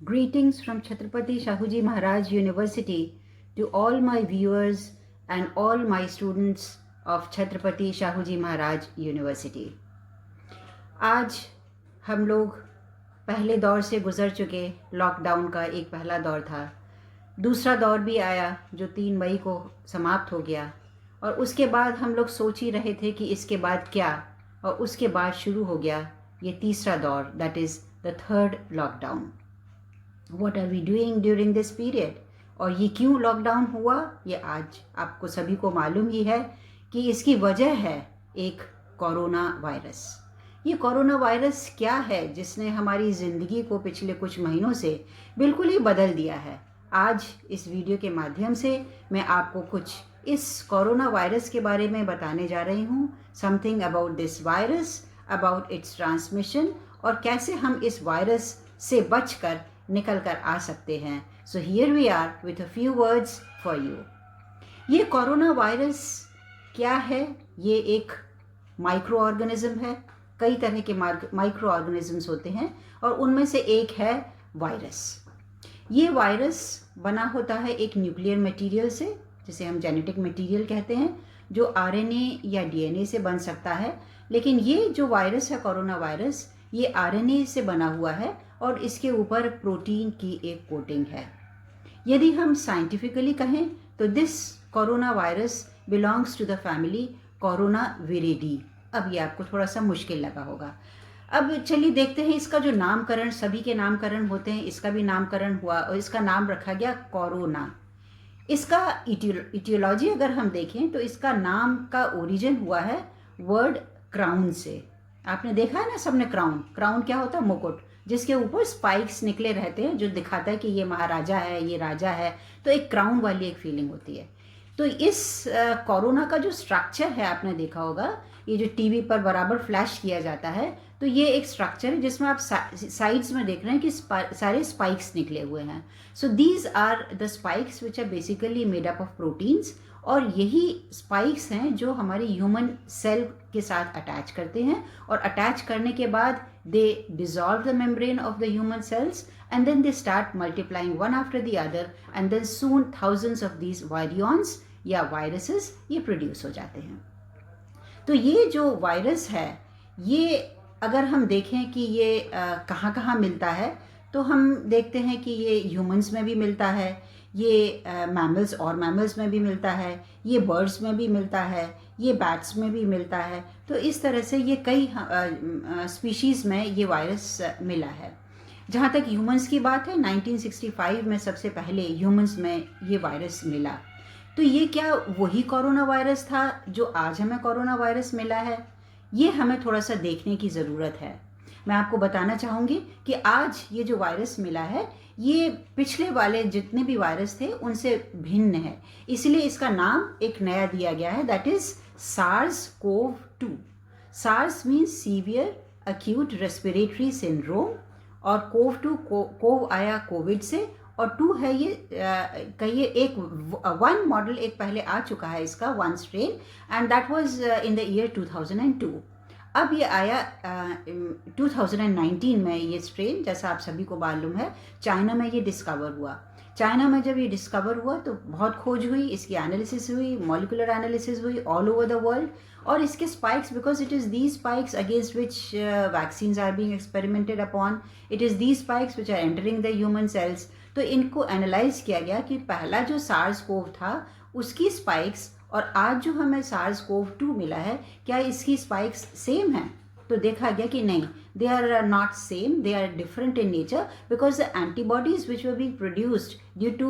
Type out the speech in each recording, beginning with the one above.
Greetings from Chhatrapati Shahuji Maharaj University to all my viewers and all my students of Chhatrapati Shahuji Maharaj University. आज हम लोग पहले दौर से गुज़र चुके। लॉकडाउन का एक पहला दौर था, दूसरा दौर भी आया जो 3 मई को समाप्त हो गया, और उसके बाद हम लोग सोच ही रहे थे कि इसके बाद क्या, और उसके बाद शुरू हो गया ये तीसरा दौर, that is the third lockdown. What are we doing during this period? और ये क्यों लॉकडाउन हुआ, ये आज आपको सभी को मालूम ही है कि इसकी वजह है एक कोरोना वायरस। ये कोरोना वायरस क्या है जिसने हमारी ज़िंदगी को पिछले कुछ महीनों से बिल्कुल ही बदल दिया है। आज इस वीडियो के माध्यम से मैं आपको कुछ इस कोरोना वायरस के बारे में बताने जा रही हूँ। Something about this virus, about it's transmission, और कैसे हम इस वायरस से बचकर निकल कर आ सकते हैं। So here we are with a few words for you. ये कोरोना वायरस क्या है? ये एक माइक्रो ऑर्गेनिज्म है। कई तरह के माइक्रो ऑर्गेनिजम्स होते हैं और उनमें से एक है वायरस। ये वायरस बना होता है एक न्यूक्लियर मटेरियल से, जिसे हम जेनेटिक मटेरियल कहते हैं, जो आरएनए या डीएनए से बन सकता है। लेकिन ये जो वायरस है, कोरोना वायरस, ये आरएनए से बना हुआ है और इसके ऊपर प्रोटीन की एक कोटिंग है। यदि हम साइंटिफिकली कहें तो this corona virus belongs to the family corona viridae. अब ये आपको थोड़ा सा मुश्किल लगा होगा। अब चलिए देखते हैं इसका जो नामकरण, सभी के नामकरण होते हैं, इसका भी नामकरण हुआ और इसका नाम रखा गया कोरोना। इसका इटियोलॉजी अगर हम देखें तो इसका नाम का ओरिजिन हुआ है वर्ड क्राउन से। आपने देखा है ना सबने, क्राउन, क्राउन क्या होता है? मुकुट, जिसके ऊपर स्पाइक्स निकले रहते हैं, जो दिखाता है कि ये महाराजा है, ये राजा है। तो एक क्राउन वाली एक फीलिंग होती है। तो इस कोरोना का जो स्ट्रक्चर है, आपने देखा होगा, ये जो टीवी पर बराबर फ्लैश किया जाता है, तो ये एक स्ट्रक्चर है जिसमें आप साइड्स में देख रहे हैं कि सारे स्पाइक्स निकले हुए हैं। So these are the spikes which are basically made up of proteins, और यही स्पाइक्स हैं जो हमारे ह्यूमन सेल के साथ अटैच करते हैं, और अटैच करने के बाद they dissolve the membrane of the human cells and then they start multiplying one after the other, and then soon thousands of these virions या viruses ये produce हो जाते हैं। तो ये जो वायरस है, ये अगर हम देखें कि ये कहाँ कहाँ मिलता है, तो हम देखते हैं कि ये ह्यूमंस में भी मिलता है, ये मैमल्स और मैमल्स में भी मिलता है, ये बर्ड्स में भी मिलता है, ये बैट्स में भी मिलता है। तो इस तरह से ये कई स्पीशीज़ में ये वायरस मिला है। जहाँ तक ह्यूमंस की बात है, 1965 में सबसे पहले ह्यूमंस में ये वायरस मिला। तो ये क्या वही कोरोना वायरस था जो आज हमें कोरोना वायरस मिला है? ये हमें थोड़ा सा देखने की ज़रूरत है। मैं आपको बताना चाहूँगी कि आज ये जो वायरस मिला है, ये पिछले वाले जितने भी वायरस थे उनसे भिन्न है, इसलिए इसका नाम एक नया दिया गया है, that is SARS-CoV-2। SARS means severe acute respiratory syndrome, और CoV-2 कोव आया कोविड से, और 2 है ये कहिए एक 1 मॉडल एक पहले आ चुका है इसका, 1 strain, and that was in the year 2002। अब ये आया 2019 में ये स्ट्रेन, जैसा आप सभी को मालूम है, चाइना में ये डिस्कवर हुआ। चाइना में जब ये डिस्कवर हुआ तो बहुत खोज हुई, इसकी एनालिसिस हुई, मॉलिकुलर एनालिसिस हुई ऑल ओवर द वर्ल्ड, और इसके spikes, because it is these spikes against which vaccines are being experimented upon, it is these spikes which are entering the human cells. तो इनको एनालाइज किया गया कि पहला जो SARS-CoV था उसकी स्पाइक्स और आज जो हमें SARS-CoV-2 मिला है, क्या इसकी स्पाइक्स सेम हैं? तो देखा गया कि नहीं, they are not same, they are different in nature, because the antibodies which were being produced due to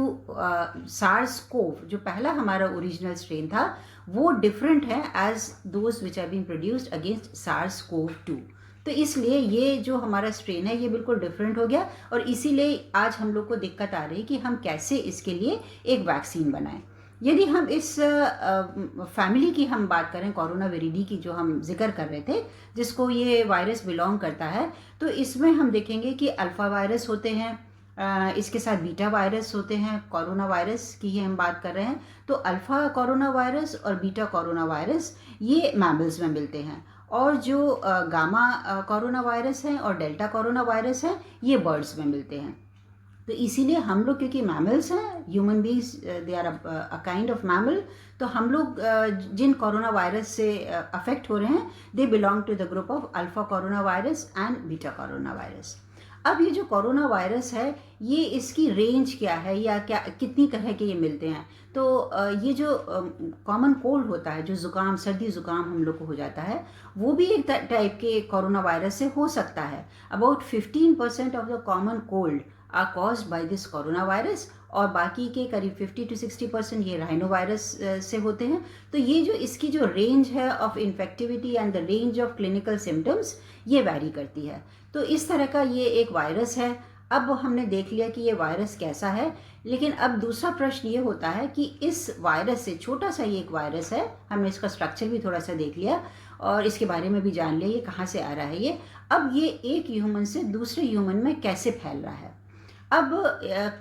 SARS-CoV, जो पहला हमारा ओरिजिनल स्ट्रेन था, वो डिफरेंट है as those which are being produced against SARS-CoV-2। तो इसलिए ये जो हमारा स्ट्रेन है ये बिल्कुल डिफरेंट हो गया, और इसीलिए आज हम लोग को दिक्कत आ रही है कि हम कैसे इसके लिए एक वैक्सीन बनाएं। यदि हम इस फैमिली की हम बात करें, कोरोना विरिडी की जो हम जिक्र कर रहे थे, जिसको ये वायरस बिलोंग करता है, तो इसमें हम देखेंगे कि अल्फ़ा वायरस होते हैं, इसके साथ बीटा वायरस होते हैं। कोरोना वायरस की ही हम बात कर रहे हैं, तो अल्फ़ा कोरोना वायरस और बीटा कोरोना वायरस ये मैमल्स में मिलते हैं, और जो गामा कोरोना वायरस है और डेल्टा कोरोना वायरस है ये बर्ड्स में मिलते हैं। तो इसीलिए हम लोग, क्योंकि मैमल्स हैं, human beings, they are a kind of mammal, तो हम लोग जिन कोरोना वायरस से अफेक्ट हो रहे हैं, they belong to the group of alpha corona virus and beta corona virus. अब ये जो कोरोना वायरस है, ये इसकी रेंज क्या है, या क्या कितनी तरह के ये मिलते हैं? तो ये जो कॉमन कोल्ड होता है, जो ज़ुकाम, सर्दी ज़ुकाम हम लोग को हो जाता है, वो भी एक टाइप के कोरोना वायरस से हो सकता है। About 15% of the common cold are caused by this corona virus, और बाकी के करीब 50 to 60% ये राइनो वायरस से होते हैं। तो ये जो इसकी जो रेंज है of infectivity and the range of clinical symptoms, ये वैरी करती है। तो इस तरह का ये एक वायरस है। अब हमने देख लिया कि ये वायरस कैसा है, लेकिन अब दूसरा प्रश्न ये होता है कि इस वायरस से, छोटा सा ये एक वायरस है, हमने इसका स्ट्रक्चर भी थोड़ा सा देख लिया और इसके बारे में भी जान लिया, ये कहाँ से आ रहा है ये। अब ये एक ह्यूमन से दूसरे ह्यूमन में कैसे फैल रहा है। अब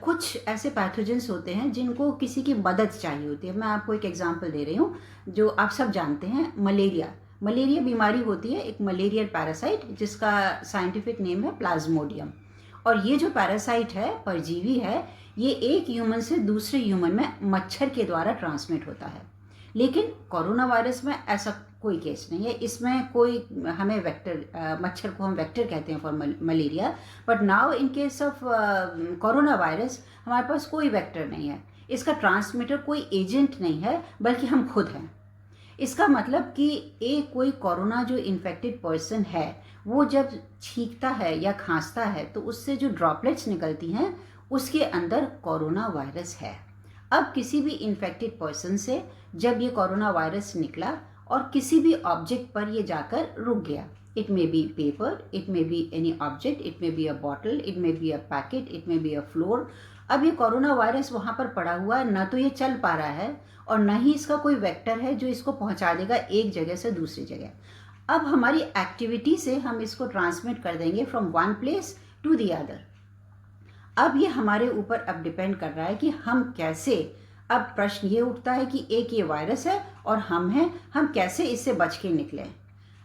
कुछ ऐसे पैथोजेंस होते हैं जिनको किसी की मदद चाहिए होती है। मैं आपको एक एग्जांपल दे रही हूँ, जो आप सब जानते हैं, मलेरिया। मलेरिया बीमारी होती है, एक मलेरियल पैरासाइट, जिसका साइंटिफिक नेम है प्लाज्मोडियम। और ये जो पैरासाइट है, परजीवी है, ये एक ह्यूमन से दूसरे ह्यूमन में मच्छर के द्वारा ट्रांसमिट होता है। लेकिन कोरोना वायरस में ऐसा कोई केस नहीं है। इसमें कोई, हमें वेक्टर, मच्छर को हम वेक्टर कहते हैं for malaria, but now in case of corona virus हमारे पास कोई वेक्टर नहीं है, इसका ट्रांसमीटर कोई एजेंट नहीं है, बल्कि हम खुद हैं। इसका मतलब कि एक कोई कोरोना जो इन्फेक्टेड पर्सन है, वो जब छींकता है या खांसता है, तो उससे जो ड्रॉपलेट्स निकलती हैं, उसके अंदर कोरोना वायरस है। अब किसी भी इन्फेक्टेड पर्सन से जब ये कोरोना वायरस निकला और किसी भी ऑब्जेक्ट पर ये जाकर रुक गया, it may be paper, it may be any object, it may be a bottle, it may be a packet, it may be a floor. अब ये कोरोना वायरस वहाँ पर पड़ा हुआ है, ना तो ये चल पा रहा है और ना ही इसका कोई वेक्टर है जो इसको पहुँचा देगा एक जगह से दूसरी जगह। अब हमारी एक्टिविटी से हम इसको ट्रांसमिट कर देंगे from one place to the other. अब ये हमारे ऊपर अब डिपेंड कर रहा है कि हम कैसे, अब प्रश्न ये उठता है कि एक ये वायरस है और हम हैं, हम कैसे इससे बच के निकलें।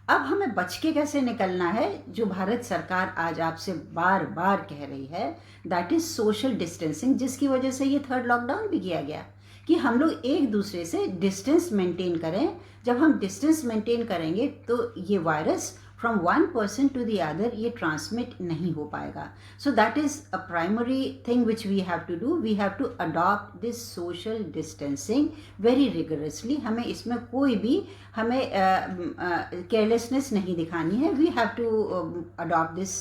अब हमें बच के कैसे निकलना है, जो भारत सरकार आज आपसे बार बार कह रही है, दैट इज सोशल डिस्टेंसिंग, जिसकी वजह से ये थर्ड लॉकडाउन भी किया गया कि हम लोग एक दूसरे से डिस्टेंस मेंटेन करें। जब हम डिस्टेंस मेंटेन करेंगे तो ये virus from one person to the other ये ट्रांसमिट नहीं हो पाएगा। So that is a primary thing which we have to do. We have to adopt this social distancing very rigorously. हमें इसमें कोई भी हमें केयरलेसनेस नहीं दिखानी है। We have to adopt this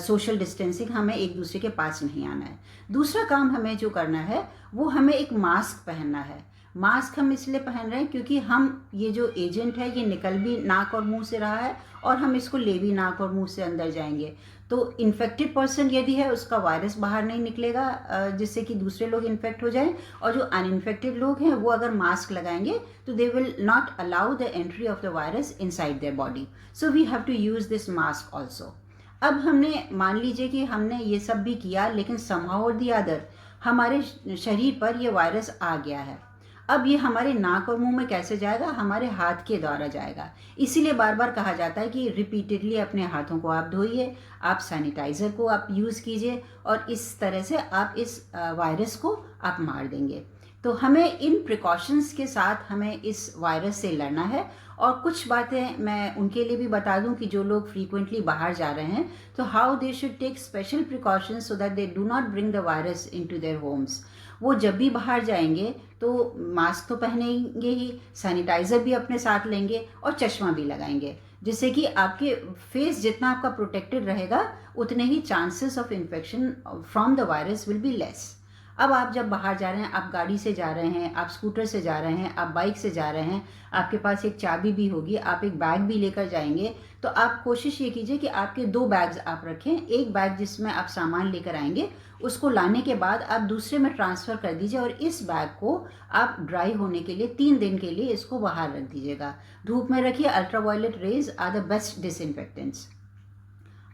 social distancing. हमें एक दूसरे के पास नहीं आना है। दूसरा काम हमें जो करना है, वो हमें एक मास्क पहनना है। मास्क हम इसलिए पहन रहे हैं क्योंकि हम, ये जो एजेंट है, ये निकल भी नाक और मुंह से रहा है और हम इसको ले भी नाक और मुंह से अंदर जाएंगे। तो इन्फेक्टेड पर्सन यदि है, उसका वायरस बाहर नहीं निकलेगा जिससे कि दूसरे लोग इन्फेक्ट हो जाएं, और जो अनइन्फेक्टेड लोग हैं वो अगर मास्क लगाएंगे तो they will not allow the entry of the virus inside their body. So we have to use this mask also. अब हमने, मान लीजिए कि हमने ये सब भी किया, लेकिन समहाउ और द अदर हमारे शरीर पर ये वायरस आ गया है। अब ये हमारे नाक और मुंह में कैसे जाएगा? हमारे हाथ के द्वारा जाएगा। इसीलिए बार बार कहा जाता है कि रिपीटेडली अपने हाथों को आप धोइए, आप सैनिटाइज़र को आप यूज़ कीजिए, और इस तरह से आप इस वायरस को आप मार देंगे। तो हमें इन प्रिकॉशंस के साथ हमें इस वायरस से लड़ना है। और कुछ बातें मैं उनके लिए भी बता दूं कि जो लोग फ्रीक्वेंटली बाहर जा रहे हैं, तो how they should take special precautions so that they do not bring the virus into their homes. वो जब भी बाहर जाएंगे तो मास्क तो पहनेंगे ही, सैनिटाइज़र भी अपने साथ लेंगे और चश्मा भी लगाएंगे, जिससे कि आपके फेस जितना आपका प्रोटेक्टेड रहेगा, उतने ही chances of infection from the virus will be less. अब आप जब बाहर जा रहे हैं, आप गाड़ी से जा रहे हैं, आप स्कूटर से जा रहे हैं, आप बाइक से जा रहे हैं, आपके पास एक चाबी भी होगी, आप एक बैग भी लेकर जाएंगे, तो आप कोशिश ये कीजिए कि आपके 2 बैग्स आप रखें। एक बैग जिसमें आप सामान लेकर आएंगे, उसको लाने के बाद आप दूसरे में ट्रांसफ़र कर दीजिए, और इस बैग को आप ड्राई होने के लिए 3 दिन के लिए इसको बाहर रख दीजिएगा। धूप में रखिए। Ultraviolet rays are the best disinfectants.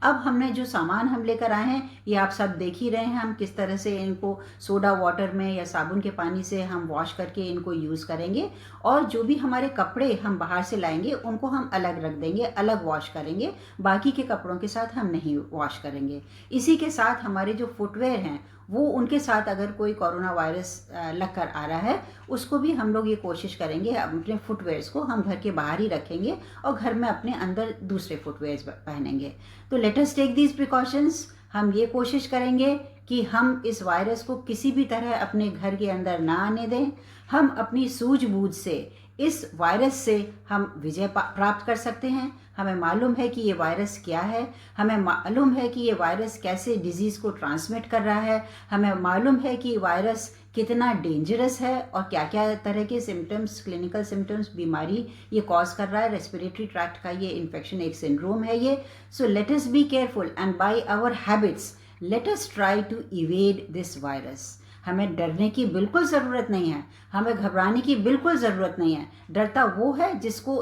अब हमने जो सामान हम लेकर आए हैं ये आप सब देख ही रहे हैं, हम किस तरह से इनको सोडा वाटर में या साबुन के पानी से हम वॉश करके इनको यूज़ करेंगे। और जो भी हमारे कपड़े हम बाहर से लाएंगे उनको हम अलग रख देंगे, अलग वॉश करेंगे, बाकी के कपड़ों के साथ हम नहीं वॉश करेंगे। इसी के साथ हमारे जो फुटवेयर हैं वो उनके साथ अगर कोई कोरोना वायरस लग कर आ रहा है उसको भी हम लोग ये कोशिश करेंगे अपने फुटवेयर्स को हम घर के बाहर ही रखेंगे और घर में अपने अंदर दूसरे फुटवेयर्स पहनेंगे। तो let us take these precautions. हम ये कोशिश करेंगे कि हम इस वायरस को किसी भी तरह अपने घर के अंदर ना आने दें। हम अपनी सूझबूझ से इस वायरस से हम विजय प्राप्त कर सकते हैं। हमें मालूम है कि ये वायरस क्या है, हमें मालूम है कि ये वायरस कैसे डिजीज़ को ट्रांसमिट कर रहा है, हमें मालूम है कि वायरस कितना डेंजरस है और क्या क्या तरह के सिम्टम्स, क्लिनिकल सिम्टम्स, बीमारी ये कॉज कर रहा है। रेस्पिरेटरी ट्रैक्ट का ये इन्फेक्शन एक सिंड्रोम है ये। So let us be careful and by our habits let us try to evade this virus. हमें डरने की बिल्कुल ज़रूरत नहीं है, हमें घबराने की बिल्कुल ज़रूरत नहीं है। डरता वो है जिसको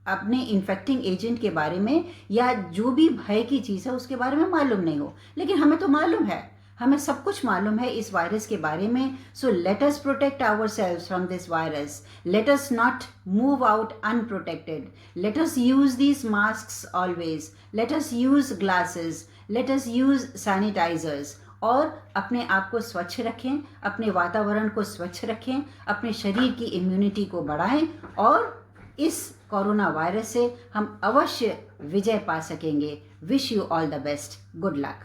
अपने इन्फेक्टिंग एजेंट के बारे में या जो भी भय की चीज़ है उसके बारे में मालूम नहीं हो, लेकिन हमें तो मालूम है, हमें सब कुछ मालूम है इस वायरस के बारे में। So let us protect ourselves from this virus. Let us not move out unprotected. Let us use these masks always. Let us use glasses. Let us use sanitizers. और अपने आप को स्वच्छ रखें, अपने वातावरण को स्वच्छ रखें, अपने शरीर की इम्यूनिटी को बढ़ाएं और इस कोरोना वायरस से हम अवश्य विजय पा सकेंगे। Wish you all the best. Good luck.